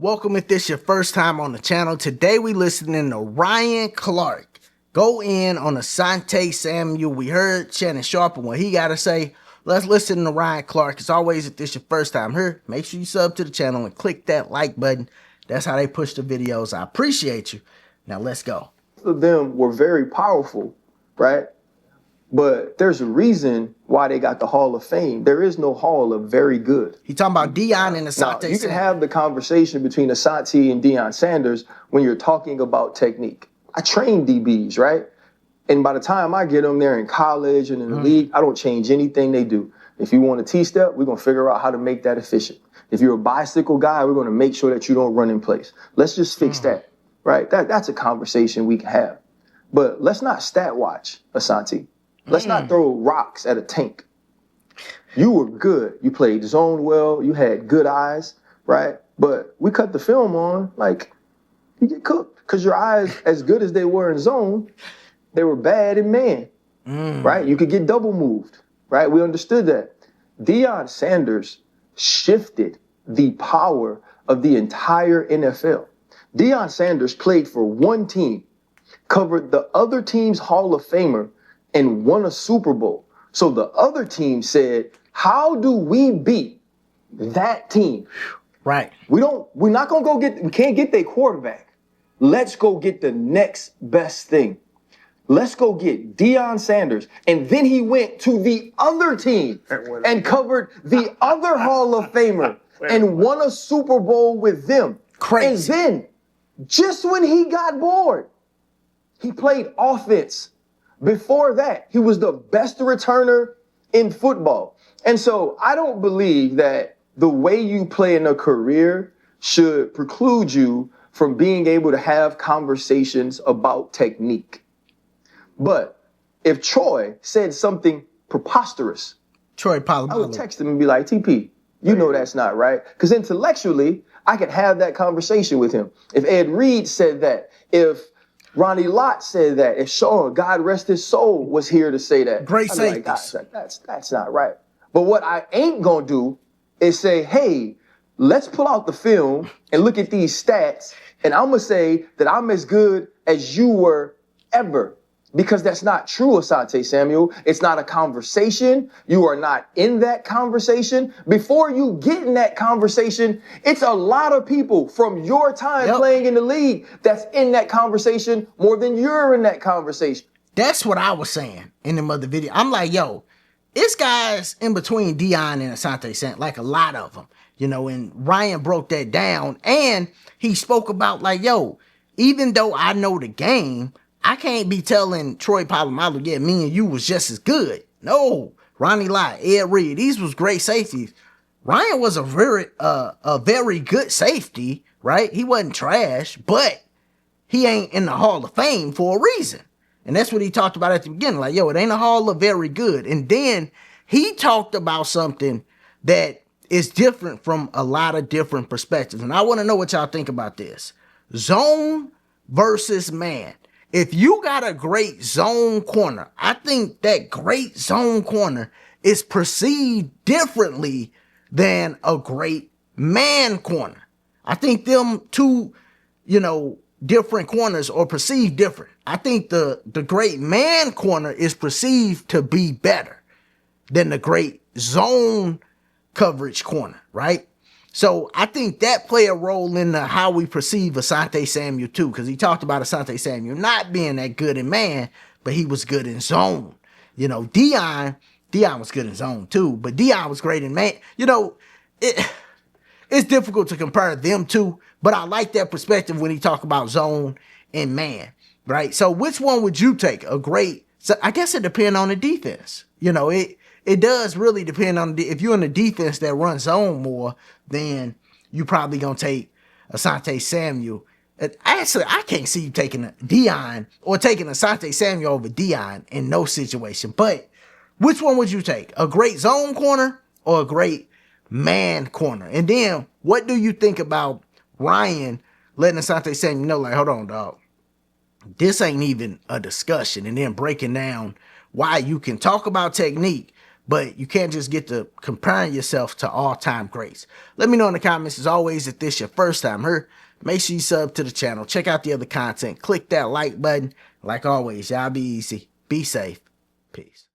Welcome if this your first time on the channel. Today we listening to Ryan Clark go in on Asante Samuel. We heard Shannon Sharp and what he got to say. Let's listen to Ryan Clark. As always, if this your first time here, make sure you sub to the channel and click that like button. That's how they push the videos. I appreciate you. Now let's go. Of them were very powerful, right? But there's a reason why they got the Hall of Fame. There is no Hall of Very Good. He talking about Deion and Asante. Now, you can have the conversation between Asante and Deion Sanders when you're talking about technique. I train DBs, right? And by the time I get them there in college and in the league, I don't change anything they do. If you want a T-step, we're going to figure out how to make that efficient. If you're a bicycle guy, we're going to make sure that you don't run in place. Let's just fix that, right? That's a conversation we can have. But let's not stat watch, Asante. Let's not throw rocks at a tank. You were good. You played zone well. You had good eyes, right? But we cut the film on, like, you get cooked. Because your eyes, as good as they were in zone, they were bad in man, right? You could get double moved, right? We understood that. Deion Sanders shifted the power of the entire NFL. Deion Sanders played for one team, covered the other team's Hall of Famer, and won a Super Bowl. So the other team said, how do we beat that team? Right. We're not going to we can't get their quarterback. Let's go get the next best thing. Let's go get Deion Sanders. And then he went to the other team and covered the other Hall of Famer and won a Super Bowl with them. Crazy. And then, just when he got bored, he played offense. Before that, he was the best returner in football. And so I don't believe that the way you play in a career should preclude you from being able to have conversations about technique. But if Troy said something preposterous, Troy I would Polamalu. text him and be like, TP, you know that's not right. Because intellectually, I could have that conversation with him. If Ed Reed said that, if Ronnie Lott said that, if Sean, God rest his soul, was here to say that, Great I'd be like, safeties. "Guys, that's not right." But what I ain't gonna do is say, hey, let's pull out the film and look at these stats, and I'm gonna say that I'm as good as you were ever. Because that's not true, Asante Samuel. It's not a conversation. You are not in that conversation. Before you get in that conversation, it's a lot of people from your time playing in the league that's in that conversation more than you're in that conversation. That's what I was saying in the other video. I'm like, yo, it's guys in between Deion and Asante Samuel, like a lot of them, you know, and Ryan broke that down. And he spoke about like, yo, even though I know the game, I can't be telling Troy Polamalu, yeah, me and you was just as good. No, Ronnie Lott, Ed Reed, these was great safeties. Ryan was a very good safety, right? He wasn't trash, but he ain't in the Hall of Fame for a reason. And that's what he talked about at the beginning. Like, yo, it ain't a Hall of Very Good. And then he talked about something that is different from a lot of different perspectives. And I want to know what y'all think about this. Zone versus man. If you got a great zone corner, I think that great zone corner is perceived differently than a great man corner. I think them two, you know, different corners are perceived different. I think the great man corner is perceived to be better than the great zone coverage corner, right? So I think that play a role in how we perceive Asante Samuel too, because he talked about Asante Samuel not being that good in man, but he was good in zone. You know, Deion was good in zone too, but Deion was great in man. You know, it's difficult to compare them two, but I like that perspective when he talk about zone and man, right? So which one would you take? So I guess it depends on the defense. You know, it does really depend on if you're in the defense that runs zone more, then you probably gonna take Asante Samuel. Actually, I can't see you taking Deion or taking Asante Samuel over Deion in no situation. But which one would you take? A great zone corner or a great man corner? And then what do you think about Ryan letting Asante Samuel know, like, hold on, dog, this ain't even a discussion, and then breaking down why you can talk about technique, but you can't just get to comparing yourself to all-time greats. Let me know in the comments, as always, if this your first time here. Make sure you sub to the channel. Check out the other content. Click that like button. Like always, y'all be easy. Be safe. Peace.